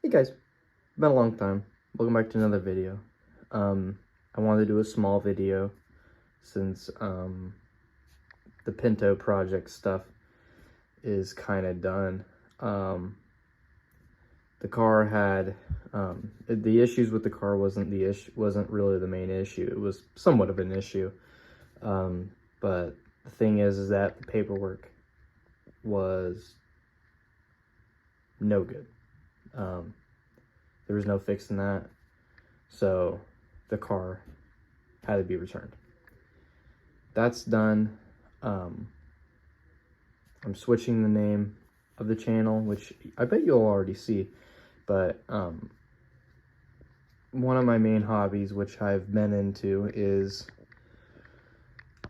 Hey guys, been a long time. Welcome back to another video. I wanted to do a small video since the Pinto project stuff is kind of done. The car had the issues with the car wasn't really the main issue. It was somewhat of an issue, but the thing is that the paperwork was no good. There was no fixing that, so the car had to be returned. That's done. I'm switching the name of the channel, which I bet you'll already see, but one of my main hobbies, which I've been into, is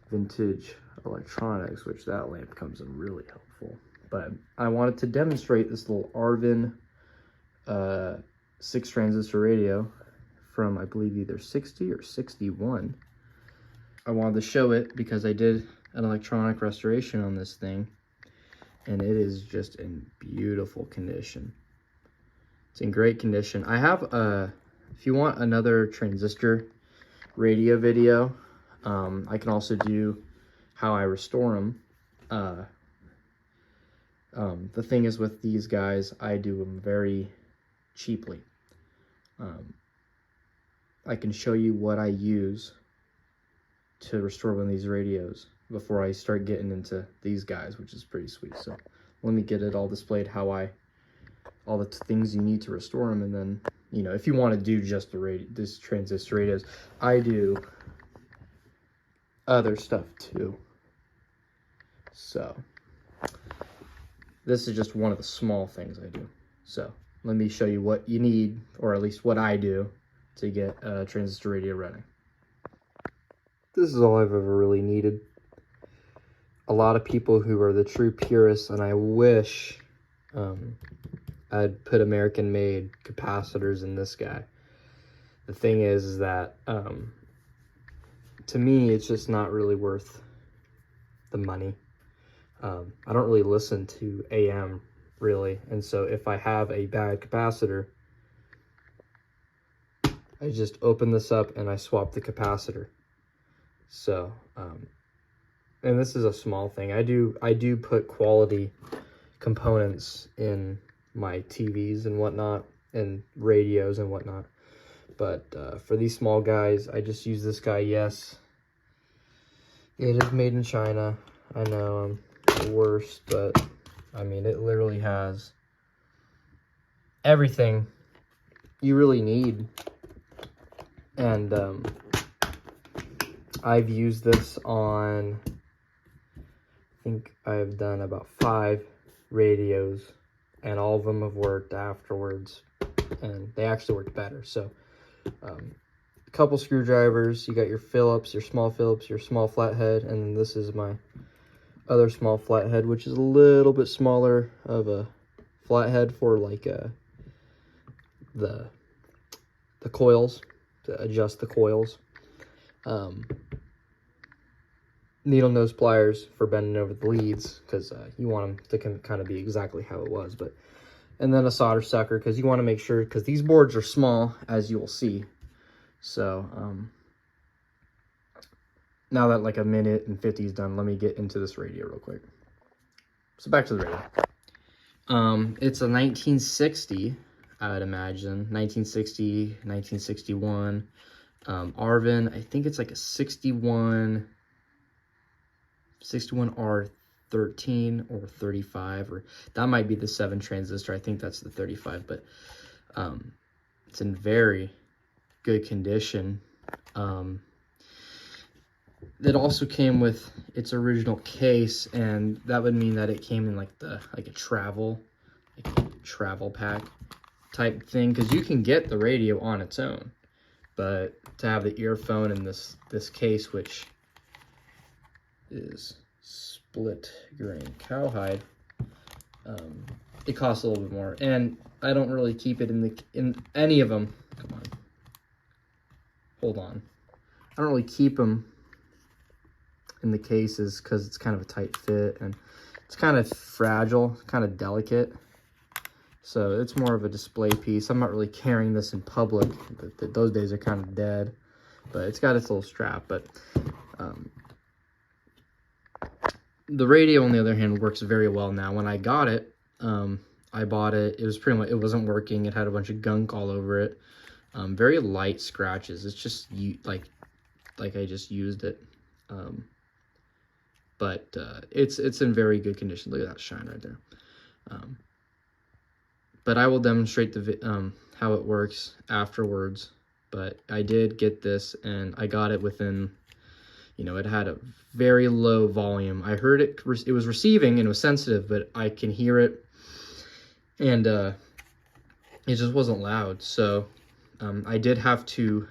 vintage electronics, which that lamp comes in really helpful. But I wanted to demonstrate this little Arvin 6 transistor radio from, I believe, either 60 or 61. I wanted to show it because I did an electronic restoration on this thing, and it is just in beautiful condition. It's in great condition. I have if you want another transistor radio video, I can also do how I restore them. The thing is with these guys, I do them very cheaply. I can show you what I use to restore one of these radios before I start getting into these guys, which is pretty sweet. So let me get it all displayed, all the things you need to restore them, and then, you know, if you want to do just this transistor radios, I do other stuff too. So this is just one of the small things I do. So let me show you what you need, or at least what I do, to get a transistor radio running. This is all I've ever really needed. A lot of people who are the true purists, and I wish I'd put American-made capacitors in this guy. The thing is that, to me, it's just not really worth the money. I don't really listen to AM, really, and so if I have a bad capacitor, I just open this up and I swap the capacitor. So, and this is a small thing. I do put quality components in my TVs and whatnot, and radios and whatnot. But for these small guys, I just use this guy. Yes, it is made in China. I know I'm the worst, but I mean, it literally has everything you really need. And I've used this on, I think I've done about 5 radios, and all of them have worked afterwards, and they actually worked better. So a couple screwdrivers, you got your Phillips, your small flathead, and then this is my other small flathead, which is a little bit smaller of a flathead for like the coils, to adjust the coils. Needle nose pliers for bending over the leads, because you want them to kind of be exactly how it was. And then a solder sucker, because you want to make sure, because these boards are small, as you will see. So now that like 1:50 is done, let me get into this radio real quick. So back to the radio. It's a 1960, I would imagine, 1960, 1961. Arvin, I think it's like a 61r13 or 35, or that might be the 7 transistor. I think that's the 35, but it's in very good condition. It also came with its original case, and that would mean that it came in like a travel pack type thing, because you can get the radio on its own, but to have the earphone in this case, which is split grain cowhide, it costs a little bit more, and I don't really keep it in any of them. Come on, hold on. I don't really keep them in the cases because it's kind of a tight fit and it's kind of fragile, kind of delicate. So it's more of a display piece. I'm not really carrying this in public. Those days are kind of dead. But it's got its little strap. But the radio, on the other hand, works very well now. When I got it, I bought it. It was pretty much, it wasn't working. It had a bunch of gunk all over it. Very light scratches. It's just like I just used it. But it's in very good condition. Look at that shine right there. But I will demonstrate how it works afterwards. But I did get this, and I got it within, you know, it had a very low volume. I heard it was receiving and it was sensitive, but I can hear it, and it just wasn't loud. So I did have to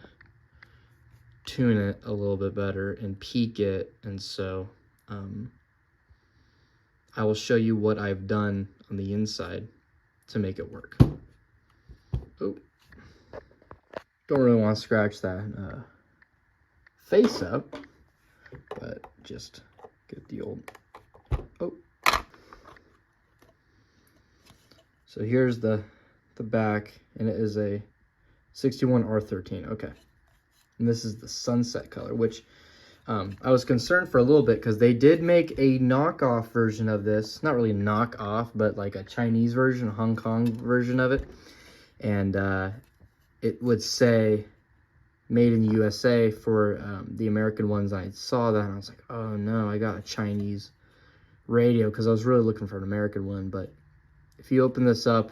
tune it a little bit better and peak it, and so I will show you what I've done on the inside to make it work. Oh, don't really want to scratch that face up, but just get the old, oh. So here's the back, and it is a 61R13, okay. And this is the sunset color, which I was concerned for a little bit because they did make a knockoff version of this. Not really knockoff, but like a Chinese version, a Hong Kong version of it. And it would say made in USA for the American ones. I saw that and I was like, oh no, I got a Chinese radio, because I was really looking for an American one. But if you open this up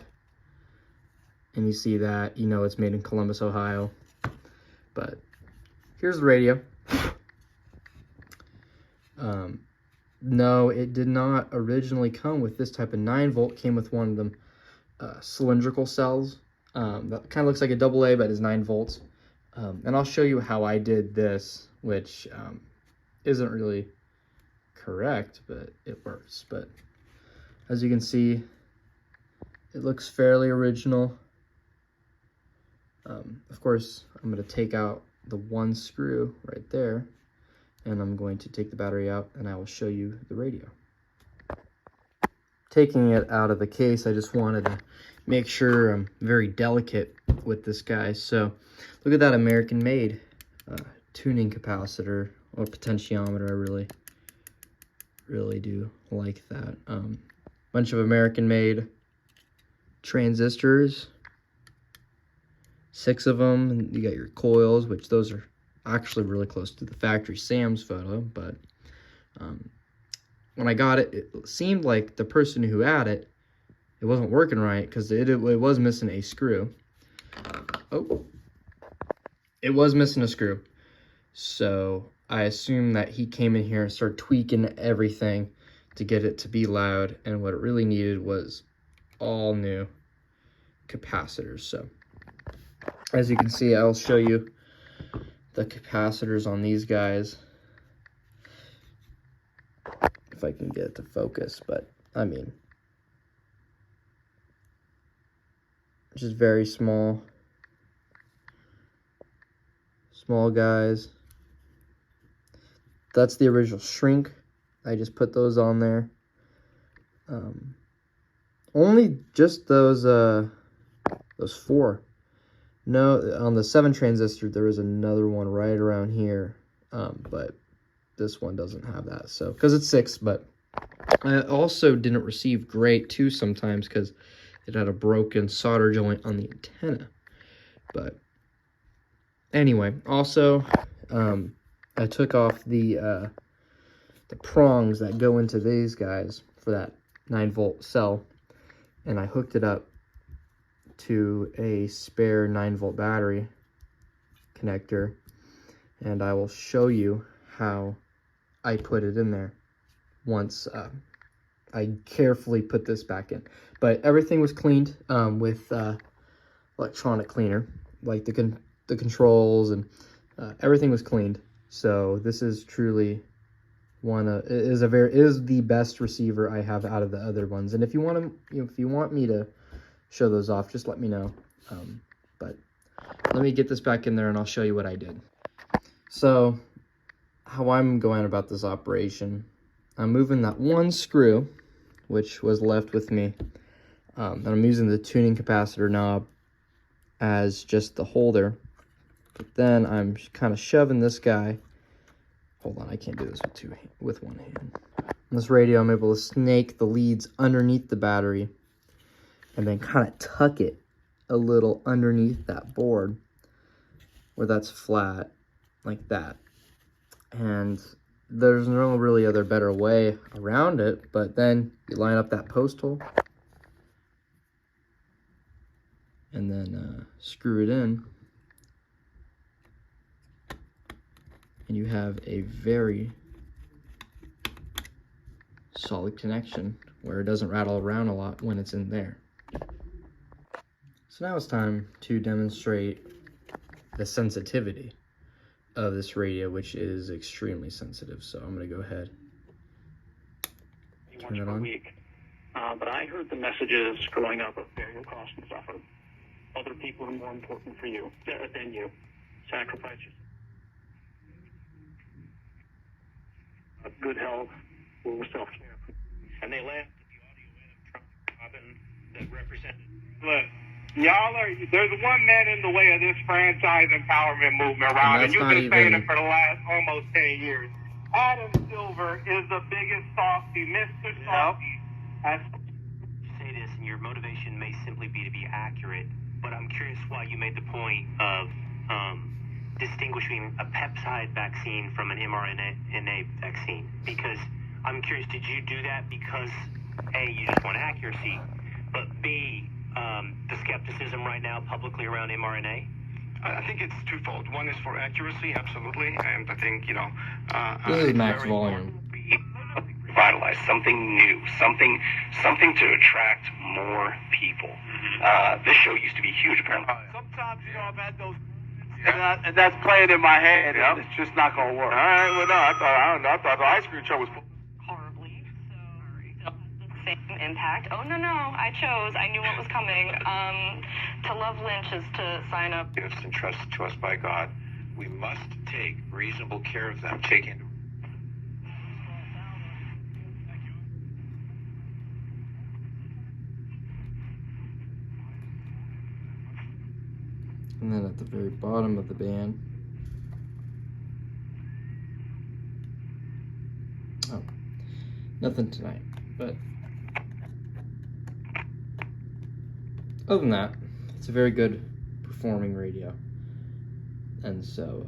and you see that, you know it's made in Columbus, Ohio. But here's the radio. No, it did not originally come with this type of 9-volt. Came with one of them cylindrical cells. That kind of looks like a AA, but is 9 volts. And I'll show you how I did this, which isn't really correct, but it works. But as you can see, it looks fairly original. Of course, I'm going to take out the one screw right there, and I'm going to take the battery out, and I will show you the radio. Taking it out of the case, I just wanted to make sure I'm very delicate with this guy. So look at that American-made tuning capacitor or potentiometer. I really do like that. Bunch of American-made transistors, 6 of them, and you got your coils, which those are actually really close to the factory Sam's photo. But when I got it, it seemed like the person who had it, it wasn't working right, because it was missing a screw. Oh, it was missing a screw. So I assumed that he came in here and started tweaking everything to get it to be loud, and what it really needed was all new capacitors. So as you can see, I'll show you the capacitors on these guys, if I can get it to focus. But I mean, just very small guys. That's the original shrink. I just put those on there. Only just those 4. No, on the 7 transistor, there is another one right around here, but this one doesn't have that, so, because it's 6, but I also didn't receive great, too, sometimes, because it had a broken solder joint on the antenna. But anyway, also, I took off the prongs that go into these guys for that 9-volt cell, and I hooked it up to a spare 9-volt battery connector, and I will show you how I put it in there once I carefully put this back in. But everything was cleaned with electronic cleaner, like the controls, and everything was cleaned. So this is truly is the best receiver I have out of the other ones. And if you want to, if you want me to show those off, just let me know. But let me get this back in there and I'll show you what I did. So how I'm going about this operation, I'm moving that one screw, which was left with me, And I'm using the tuning capacitor knob as just the holder. But then I'm kind of shoving this guy. Hold on, I can't do this with one hand. On this radio, I'm able to snake the leads underneath the battery and then kind of tuck it a little underneath that board where that's flat, like that. And there's no really other better way around it, but then you line up that post hole and then screw it in, and you have a very solid connection where it doesn't rattle around a lot when it's in there. So now it's time to demonstrate the sensitivity of this radio, which is extremely sensitive. So I'm going to go ahead, turn it on. But I heard the messages growing up of burial cost and suffer. Other people are more important for you than you. Sacrifice good health, self-care. And they laughed at the audio end of Robin that represented. Look, there's one man in the way of this franchise empowerment movement, Rob, and you've been saying it for the last almost 10 years. Adam Silver is the biggest softy, Mr. Softy. You say this, and your motivation may simply be to be accurate, but I'm curious why you made the point of distinguishing a peptide vaccine from an mRNA vaccine. Because I'm curious, did you do that because, A, you just want accuracy, but B, the skepticism right now publicly around mRNA? I think it's twofold. One is for accuracy, absolutely, and I think, This is max volume. Revitalize something new, something to attract more people. This show used to be huge, apparently. Sometimes, I've had those, and that's playing in my head, and it's just not going to work. All right, well, no, I thought the ice cream show was horribly, so the same impact. Oh, no, I knew what was coming. To love Lynch is to sign up. Gifts entrusted to us by God, we must take reasonable care of them. And then at the very bottom of the band, oh, nothing tonight, but other than that, it's a very good performing radio. And so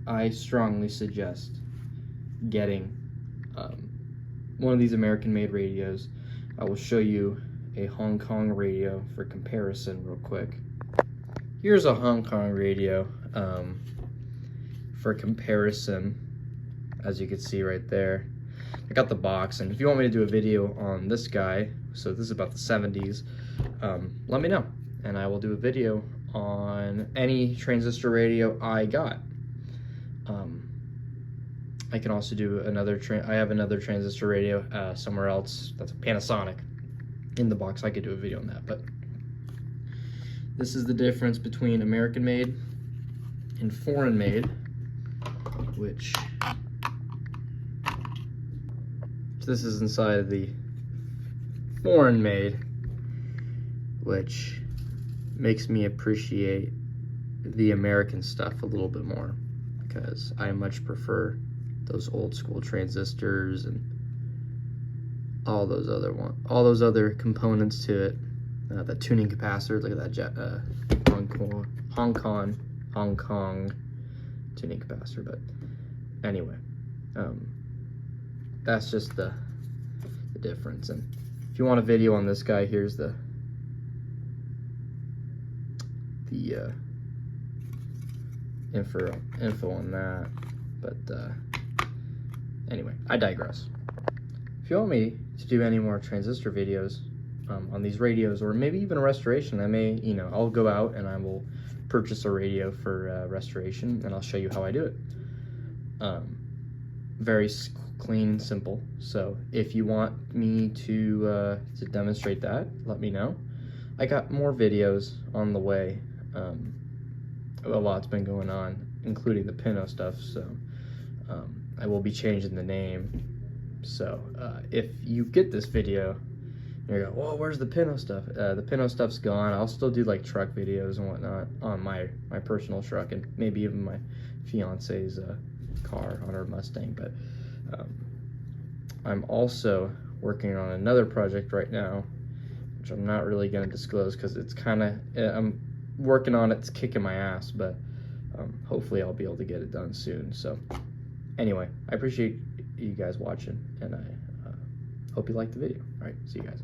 I strongly suggest getting one of these American-made radios. I will show you a Hong Kong radio for comparison real quick. Here's a Hong Kong radio for comparison, as you can see right there. I got the box, and if you want me to do a video on this guy, so this is about the 70s, let me know, and I will do a video on any transistor radio I got. I can also do another, I have another transistor radio somewhere else, that's a Panasonic, in the box. I could do a video on that, but this is the difference between American-made and foreign-made, which this is inside of the foreign-made, which makes me appreciate the American stuff a little bit more, because I much prefer those old school transistors and all those other components to it. The tuning capacitor, look at that Hong Kong tuning capacitor. But anyway, that's just the difference. And if you want a video on this guy, here's the info on that. But anyway, I digress. If you want me to do any more transistor videos on these radios, or maybe even a restoration, I may, I'll go out and I will purchase a radio for restoration, and I'll show you how I do it. Very clean and simple. So if you want me to demonstrate that, let me know. I got more videos on the way. A lot's been going on, including the pinto stuff. So I will be changing the name. So if you get this video, You go, well, where's the pinto stuff? The pinto stuff's gone. I'll still do like truck videos and whatnot on my personal truck, and maybe even my fiance's car on her Mustang. But I'm also working on another project right now, which I'm not really going to disclose because it's kind of, I'm working on it, it's kicking my ass, but hopefully I'll be able to get it done soon. So anyway, I appreciate you guys watching, and I hope you liked the video. All right, see you guys.